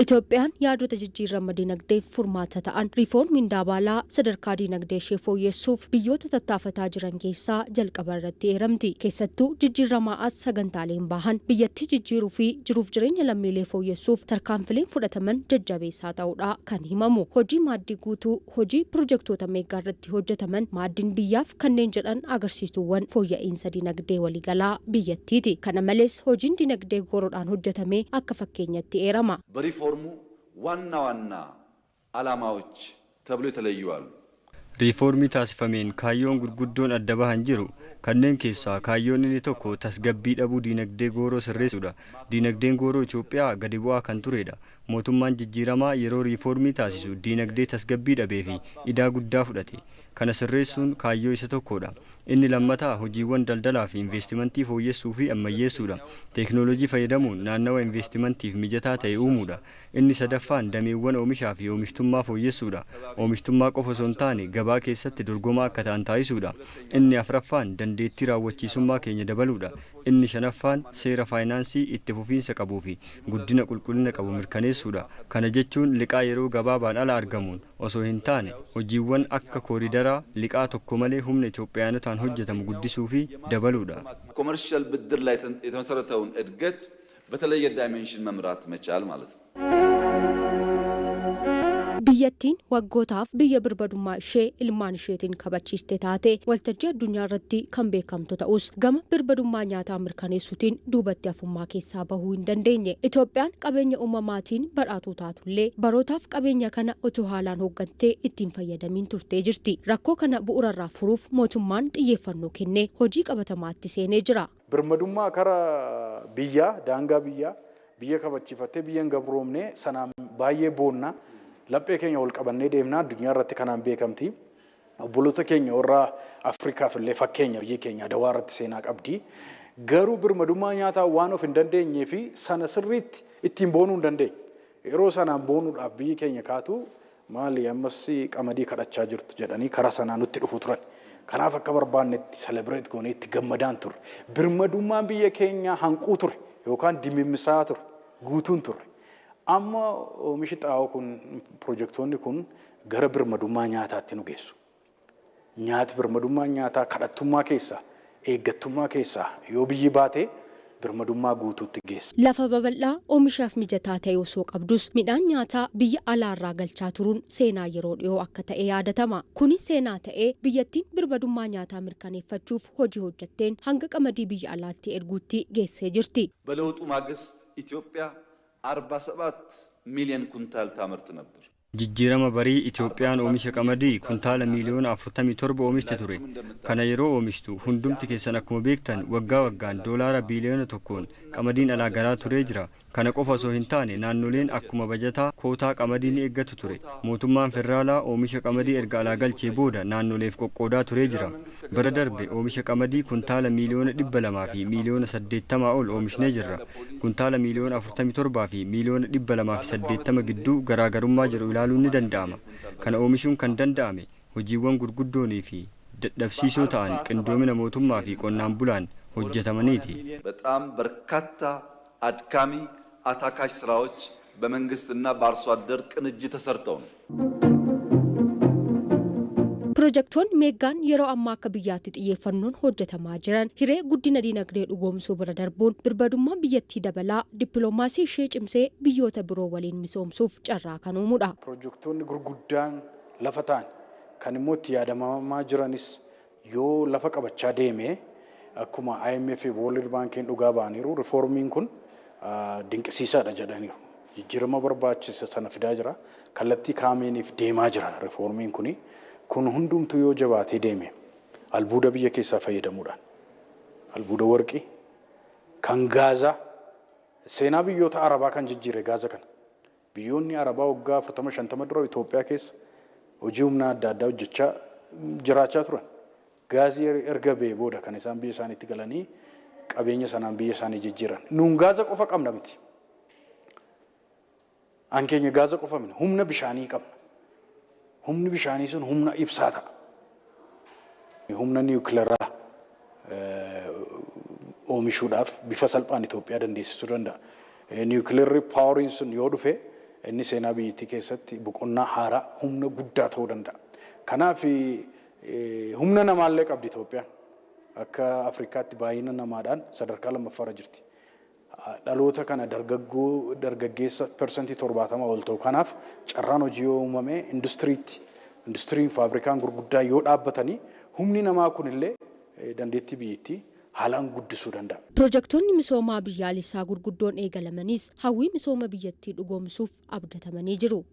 Itoophiyaan yaadota jijjiirama dinagdee furmaata ta'an riifoormiin dabalaa sadarkaa dinagdee ishee fooyyessuuf biyyoota tattaafataa jiran keessaa jalqaba irratti eeramti. Keessattuu jijjiiramaa as sagantaaleen bahan biyyattii jijjiiruu fi jiruuf jireenya lammiilee fooyyessuuf tarkaanfileen fudhataman jajjabeessaa ta'uudha kan himamu. Hojii maaddii guutuu, hojii pirojektoota meegaa irratti hojjetaman maaddiin biyyaaf kanneen jedhan agarsiisuuwwan fooyya'insa dinagdee waliigalaa biyyattiiti. Kana malees hojiin dinagdee goroodhaan hojjetame akka fakkeenyatti eerama. ዋና ዋና ዓላማዎች ተብሎ የተለዩ አሉ። ሪፎርሚ ታስፈሜን ካዮን ጉድጉዶን አደባህን ጅሩ kanneen keessaa kaayyoon inni tokko tasgabbii dhabuu dinagdee gooroo sirreessuudha. Dinagdeen gooroo Itoophiyaa gadi bu'aa kan turedha. Mootummaan jijjiiramaa yeroo riifoormii taasisu dinagdee tasgabbii dhabee fi idaa guddaa fudhate. Kana sirreessuun kaayyoo isa tokkodha. Inni lammataa hojiiwwan daldalaa fi investimentii fooyyessuu fi ammayyeessuudha. Teeknooloojii fayyadamuun naannawa investimentiif mijataa ta'e uumuudha. Inni sadaffaan dameewwan oomishaa fi oomishtummaa fooyyessuudha. Oomishtummaa qofa osoo hin taane gabaa keessatti dorgomaa akka ta'an taasisuudha. Inni afraffaan dandeettii raawwachiisummaa keenya dabaluudha. Inni shanaffaan seera faayinaansii itti fufiinsa qabuu fi guddina qulqullina qabu mirkaneessuudha. Kana jechuun liqaa yeroo gabaabaan ala argamuun osoo hin taane hojiiwwan akka kooriidaraa liqaa tokko malee humna Itoophiyaanotaan hojjetamu guddisuu fi dabaluudha. ኮመርሻል ብድር ላይ የተመሰረተውን እድገት በተለየ ዳይሜንሽን መምራት መቻል ማለት ነው። biyyattiin waggootaaf biyya birbadummaa ishee ilmaan isheetiin kabachiiste taate waltajjii addunyaa irratti kan beekamtu ta'us gama birbadummaa nyaataa mirkaneessuutiin duubatti hafummaa keessaa bahuu hin dandeenye. Itoophiyaan qabeenya uumamaatiin badhaatuu taatullee barootaaf qabeenya kana otoo haalaan hooggantee ittiin fayyadamiin turtee jirti. Rakkoo kana bu'uurarraa furuuf mootummaan xiyyeeffannoo kennee hojii qabatamaatti seenee jira. Birmadummaa kara biyyaa daangaa biyya kabachiifattee biyyan gabroomne sanaan baay'ee boonna. Laphee keenya ol qabannee deemnaa addunyaa irratti kanaan beekamti. Obboloota keenya warra Afrikaaf illee fakkeenya biyyi keenya Adawaa irratti seenaa qabdi. Garuu birmadummaa nyaataa waan of hin dandeenyee fi sana sirriitti ittiin boonuu hin dandeenye. Yeroo sanaan boonuudhaaf biyyi keenya kaatu maali ammas qamadii kadhachaa jirtu jedhanii karaa sanaa nutti dhufu turan. Kanaaf akka barbaannetti celebrate goonee itti gammadaan ture. Birmadummaan biyya keenya hanquu ture yookaan dimimmisaa ture, guutuun ture. Amma oomishi xaa'oo kun pirojektoonni kun gara birmadummaa nyaataatti nu geessu. Nyaati birmadummaa nyaataa kadhattummaa keessaa, eeggattummaa keessaa yoo biyyi baate birmadummaa guutuutti geessa. Lafa babal'aa oomishaaf mijataa ta'e osoo qabdus midhaan nyaataa biyya alaarraa galchaa turuun seenaa yeroo dhiyoo akka ta'e yaadatama. Kunis seenaa ta'ee biyyattiin birmadummaa nyaataa mirkaneeffachuuf hojii hojjetteen hanga qamadii biyya alaatti erguutti geessee jirti. በለውጡ ማግስት ኢትዮጵያ 47 ሚሊዮን ኩንታል ታመርት ነበር። Jijjiirama barii Itoophiyaan oomisha qamadii kuntaala miiliyoona 47 oomishte ture. Kana yeroo oomishtu hundumti keessan akkuma beektan waggaa waggaan doolaara biiliyoona tokkoon qamadiin alaa garaa turee jira. Kana qofa osoo hin taane naannoleen akkuma bajataa kootaa qamadii ni eeggatu ture. Mootummaan federaalaa oomisha qamadii erga alaa galchee booda naannoleef qoqqoodaa turee jira. Bara darbe oomisha qamadii kuntaala miiliyoona 200 fi miiliyoona 80 ol oomishnee jirra. Kuntaala miiliyoona 47 fi miiliyoona 280 gidduu garaagarummaa jiru ilaaluun ni danda'ama. Kana oomishuun kan danda'ame hojiiwwan gurguddoonii fi dadhabsiisoo ta'an qindoomina mootummaa fi qonnaan bulaan hojjetamaniiti. በጣም በርካታ አድካሚ አታካሽ ስራዎች በመንግስትና በአርሶ አደር ቅንጅት ተሰርተው ነው። Pirojektoonni meegaan yeroo ammaa akka biyyaatti xiyyeeffannoon hojjetamaa jiran hiree guddina dinagdee dhugoomsuu bira darbuun birbadummaa biyyattii dabalaa dippiloomaasii ishee cimsee biyyoota biroo waliin misoomsuuf carraa kan uumudha. Pirojektoonni gurguddaan lafa ta'an kan immoo itti yaadamamaa jiranis yoo lafa qabachaa deeme akkuma IMF fi World Bank dhugaa ba'aniiru riifoormiin kun dinqisiisaadha jedhaniiru. Jijjiirama barbaachisa sana fidaa jira. Kallattii kaameeniif deemaa jira riifoormiin kuni. Kun hundumtuu yoo jabaatee deeme albuuda biyya keessaa fayyadamuudhaan albuuda warqii kan gaazaa seenaa biyyoota Arabaa kan jijjiire gaaza kana biyyoonni Arabaa waggaa 40-50 dura Itoophiyaa keessa hojii humna adda addaa hojjechaa jiraachaa turan. Gaazii erga ba'ee booda kan isaan biyya isaaniitti galanii qabeenya sanaan biyya isaanii jijjiiran. Nuun gaaza qofa qabna miti. An keenya gaaza qofa miti humna bishaanii qabna. Humni bishaanii sun humna ibsaa ta'a. Humna niwukileeraa oomishuudhaaf bifa salphaan Itoophiyaa dandeessisuu danda'a. Niwukileerri paawariin sun yoo dhufe inni seenaa biyyattii keessatti boqonnaa haaraa humna guddaa ta'uu danda'a. Kanaaf humna namaallee qabdi Itoophiyaan. Akka Afrikaatti baay'ina namaadhaan sadarkaa lammaffaarra jirti. Dhaloota kana dargaggeessa persentii 70 ol ta'u. Kanaaf carraan hojii yoo uumame industiriin faabrikaan gurguddaa yoo dhaabbatanii humni namaa kunillee dandeettii biyyattii haalaan guddisuu danda'a. Piroojektonni misoomaa biyyaalessaa gurguddoon eegalamanis hawwii misooma biyyattii dhugoomsuuf abdatamanii jiru.